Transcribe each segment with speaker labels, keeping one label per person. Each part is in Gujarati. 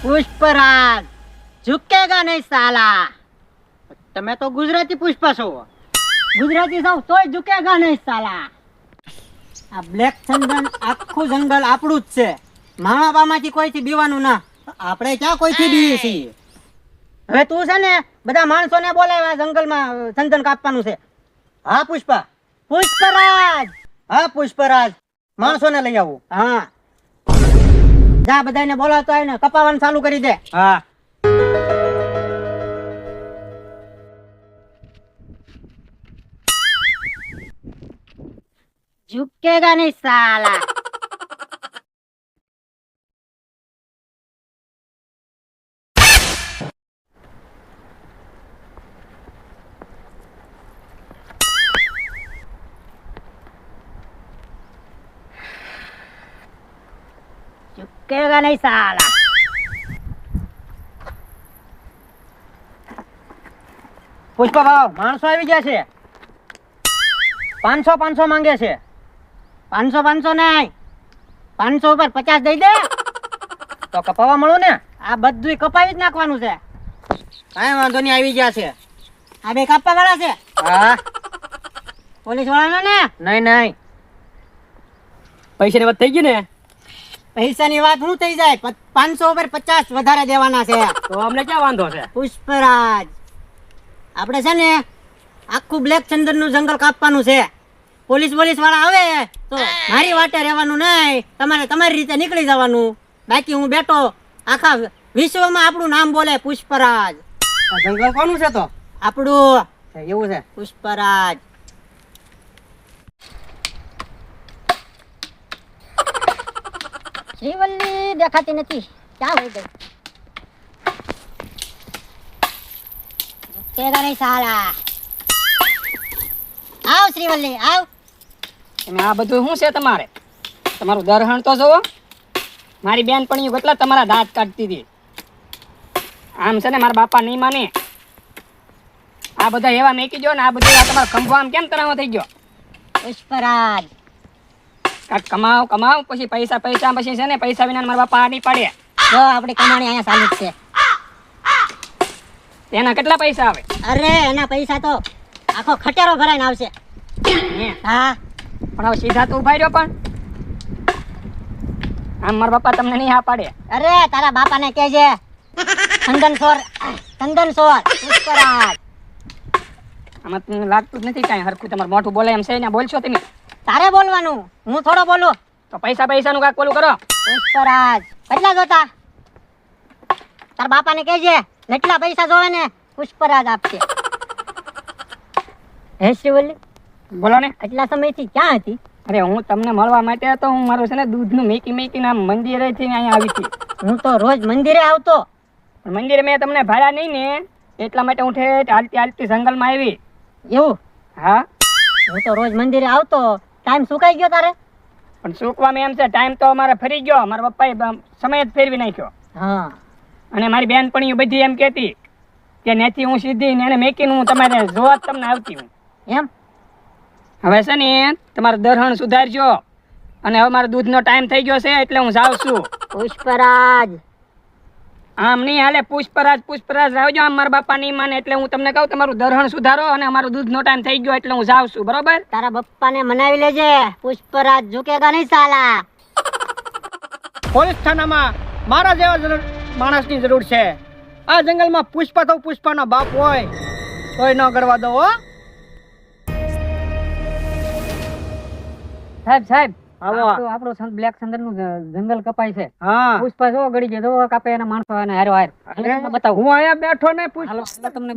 Speaker 1: પુષ્પરાજ ઝુકેગા નહીં સાલા. તમે તો ગુજરાતી પુષ્પા છો. ગુજરાતી છો તોય ઝુકેગા નહીં સાલા. આ બ્લેક ચંદન આખું જંગલ આપણું જ છે. મામા બામાંથી કોઈથી બીવાનું ના. આપણે ક્યાં કોઈથી બીવી છીએ. હવે તું છે ને બધા માણસોને બોલાવ્યા જંગલમાં ચંદન કાપવાનું છે. હા પુષ્પા. પુષ્પરાજ. હા પુષ્પરાજ, માણસોને લઈ આવું. હા જા બધાને બોલાવતો હોય ને કપાવાનું ચાલુ કરી દે. હા ઝુકેગા નહીં સાલા. ઝુકેગા નહીં સાલા. પુષ્પા ભાવ માણસો આવી ગયા છે. 500 માંગે છે. 500 નહીં, 500 ઉપર 50 દઈ દે તો કપાવા મળો ને. આ બધું કપાવી જ નાખવાનું છે. કાંઈ વાંધો નહીં, આવી ગયા છે. આ બે કાપવા વાળા છે. હા પોલીસ વાળા ને. નહીં
Speaker 2: પૈસાની વાત થઈ ગઈ ને.
Speaker 1: પૈસાની વાત શું થઈ જાય? 500 ઉપર 50 વધારે દેવાના છે.
Speaker 2: તો અમને ક્યાં વાંધો છે?
Speaker 1: પુષ્પરાજ આપણે છે ને આખું બ્લેક ચંદન નું જંગલ કાપવાનું છે. પોલીસ વાળા આવે તો મારી વાટે રહેવાનું નહીં, તમારે તમારી રીતે નીકળી જવાનું. બાકી હું બેઠો આખા વિશ્વમાં આપણું નામ બોલે પુષ્પરાજ.
Speaker 2: જંગલ કોનું છે તો?
Speaker 1: આપણું.
Speaker 2: એવું છે?
Speaker 1: પુષ્પરાજ. શ્રીવલ્લી દેખાતી નથી, ક્યાં હોય ગઈ? કેગા નહીં સાલા. આવ શ્રીવલ્લી આવ.
Speaker 2: તમે આ બધું શું છે તમારે? તમારું દરહણ તો જોવો. મારી બેનપણીઓ કેટલા તમારા દાંત કાઢતી હતી. આમ છે ને મારા બાપા નહીં માને. આ બધા એવા મેકી દો ને. આ બધું તમારો ખંભો આમ કેમ તણાવ થઈ ગયો?
Speaker 1: પુષ્પરાજ
Speaker 2: કાંઈક કમાવ પછી પૈસા પછી છે ને પૈસા વિના મારા બાપા નહીં પાડે.
Speaker 1: જો આપણી કમાણી અહીંયા ચાલુ જ છે.
Speaker 2: એના કેટલા પૈસા આવે?
Speaker 1: અરે એના પૈસા તો આખો ખટેરો ભરાઈને આવશે. હા
Speaker 2: પણ હવે સીધા તો ઉભા રહ્યો. પણ આમ મારા બાપા તમને નહીં હા પાડે.
Speaker 1: અરે તારા બાપાને કહેજે ચંદનસોર પુષ્પરાજ.
Speaker 2: આમાં તમને લાગતું જ નથી કાંઈ હરખું. તમારું મોઢું બોલે એમ છે ને બોલશો તમે?
Speaker 1: તારે બોલવાનું, હું થોડો બોલું.
Speaker 2: તો પૈસાનું કાંઈક બોલું કરો.
Speaker 1: પુષ્પરાજ કેટલા જોતા? તારા બાપાને કહેજે જેટલા પૈસા જોવે ને પુષ્પરાજ આપશે. હે શ્રીવલ્લી
Speaker 2: બોલો ને.
Speaker 1: એટલા સમયથી ક્યાં હતી?
Speaker 2: અરે હું તમને મળવા માટે હતો. હું મારું છે ને દૂધનું મેકી ના મંદિરે થી અહીંયા આવી હતી.
Speaker 1: હું તો રોજ મંદિરે આવતો.
Speaker 2: પણ મંદિરે મેં તમને ભાડ્યા નહીં ને, એટલા માટે હું ઠેઠ હાલતી જંગલમાં આવી.
Speaker 1: એવું?
Speaker 2: હા
Speaker 1: હું તો રોજ મંદિરે આવતો. ટાઈમ સુકાઈ ગયો તારે?
Speaker 2: પણ સુકવામાં એમ છે, ટાઈમ તો અમારે ફરી ગયો. મારા પપ્પાએ સમય જ ફેરવી નાખ્યો.
Speaker 1: હા
Speaker 2: અને મારી બેનપણીઓ બધી એમ કહેતી કે ત્યાંથી હું સીધી એને મેકીને હું તમારે જોવા તમને આવતી હું.
Speaker 1: એમ?
Speaker 2: હવે છે ને તમારું દરહણ સુધારજો. અને હવે મારો દૂધનો ટાઈમ થઈ ગયો છે એટલે હું જાઉં છું.
Speaker 1: પુષ્પરાજ
Speaker 2: આમ નહીં હાલે. પુષ્પરાજ આવજો. આમ મારા બાપા નહીં માને એટલે હું તમને કહું તમારું દરહણ સુધારો. અને અમારો દૂધનો ટાઈમ થઈ ગયો એટલે હું જાઉં છું. બરોબર?
Speaker 1: તારા પપ્પાને મનાવી લેજે. પુષ્પરાજ ઝુકેગા નહીં સાલા.
Speaker 3: પોલીસ થાનામાં મારા જેવા માણસની જરૂર છે. આ જંગલમાં પુષ્પા તો પુષ્પાનો બાપ હોય તોય ન કરવા દો.
Speaker 2: સાહેબ
Speaker 3: આવો.
Speaker 2: આપણો બ્લેક ચંદન નું જંગલ કપાય છે.
Speaker 3: હા
Speaker 2: પુષ્પા જો ગડી છે. જો કાપે એના માણસો અને હારો બતાવું.
Speaker 3: હું અહીંયા બેઠો ને પુષ્પા
Speaker 2: તમને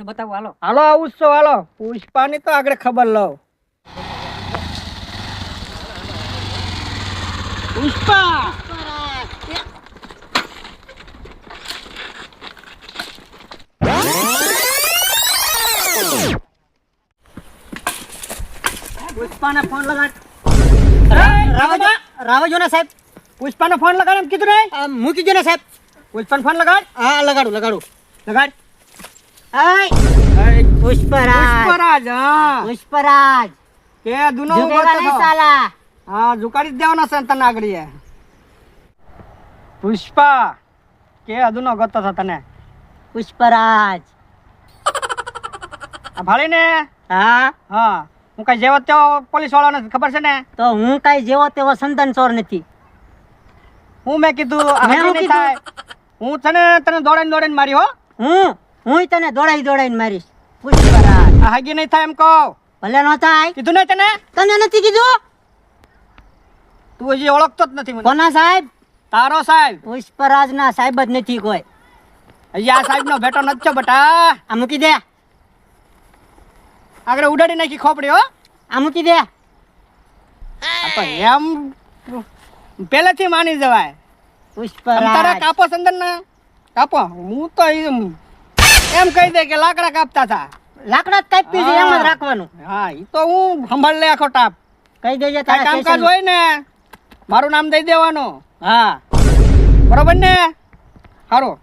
Speaker 2: બતાવું. હાલો
Speaker 3: હાલો આવું છો. હાલો પુષ્પાની તો આગળ ખબર લઉં. પુષ્પા પુષ્પાને ફોન લગાડ.
Speaker 1: રાવજો ને સાહેબ.
Speaker 3: પુષ્પાને ફોન લગાડ એમ કીધું ને.
Speaker 1: મૂકી દો ને સાહેબ.
Speaker 3: પુષ્પાને ફોન લગાડ.
Speaker 1: હા લગાડું.
Speaker 3: લગાડ.
Speaker 1: પુષ્પરાજ.
Speaker 3: હા
Speaker 1: પુષ્પરાજ
Speaker 3: કે દુનો
Speaker 1: ઝુકેગા નહીં સાલા.
Speaker 3: હા ઝુકાડી જ દેવાના છે તને આગળ. પુષ્પા કે અદુનો ગતો હતો તને
Speaker 1: પુષ્પરાજ.
Speaker 3: આ ભાળીને
Speaker 1: હા,
Speaker 3: હા હું કઈ જેવો તેવો પોલીસ વાળો નથી ખબર છે ને
Speaker 1: તો હું કઈ જેવો તેવો સંદન ચોર નથી.
Speaker 3: હું મેં કીધું આ
Speaker 1: મેં
Speaker 3: હજી
Speaker 1: શું
Speaker 3: નહીં
Speaker 1: કીધું?
Speaker 3: થાય. હું છે ને તને દોડાઈને મારી હો.
Speaker 1: હું તને દોડાઈને મારીશ. પુષ્પરાજ.
Speaker 3: આ હગી નહીં થાય એમ કહો.
Speaker 1: ભલે નો થાય.
Speaker 3: કીધું ને તને
Speaker 1: તને નથી કીધું?
Speaker 3: તું હજી ઓળખતો જ નથી મને.
Speaker 1: કોના સાહેબ?
Speaker 3: તારો સાહેબ.
Speaker 1: પુષ્પરાજ ના સાહેબ જ નથી કોઈ.
Speaker 3: હજી આ સાહેબ નો ભેટો નથી થયો બટા.
Speaker 1: આ મૂકી દે.
Speaker 3: આગળ ઉડાડી નાખી ખોપડી હો.
Speaker 1: આ મૂકી દે.
Speaker 3: આ તો એમ પહેલેથી માની જવાય. તારા
Speaker 1: પુષ્પરાજ.
Speaker 3: કાપો સંદર ના કાપો. હું તો એમ કહી દે કે લાકડા કાપતા હતા.
Speaker 1: લાકડા જ કાપી છે એમ જ રાખવાનું.
Speaker 3: હા ઈ તો હું સંભાળ લે આખો ટાપ.
Speaker 1: કહી દેજે
Speaker 3: કાંઈ
Speaker 1: તારા
Speaker 3: કામકાજ
Speaker 1: સ્ટેશન.
Speaker 3: હોય ને મારું નામ દઈ દેવાનું.
Speaker 1: હા.
Speaker 3: બરોબર ને? સારું.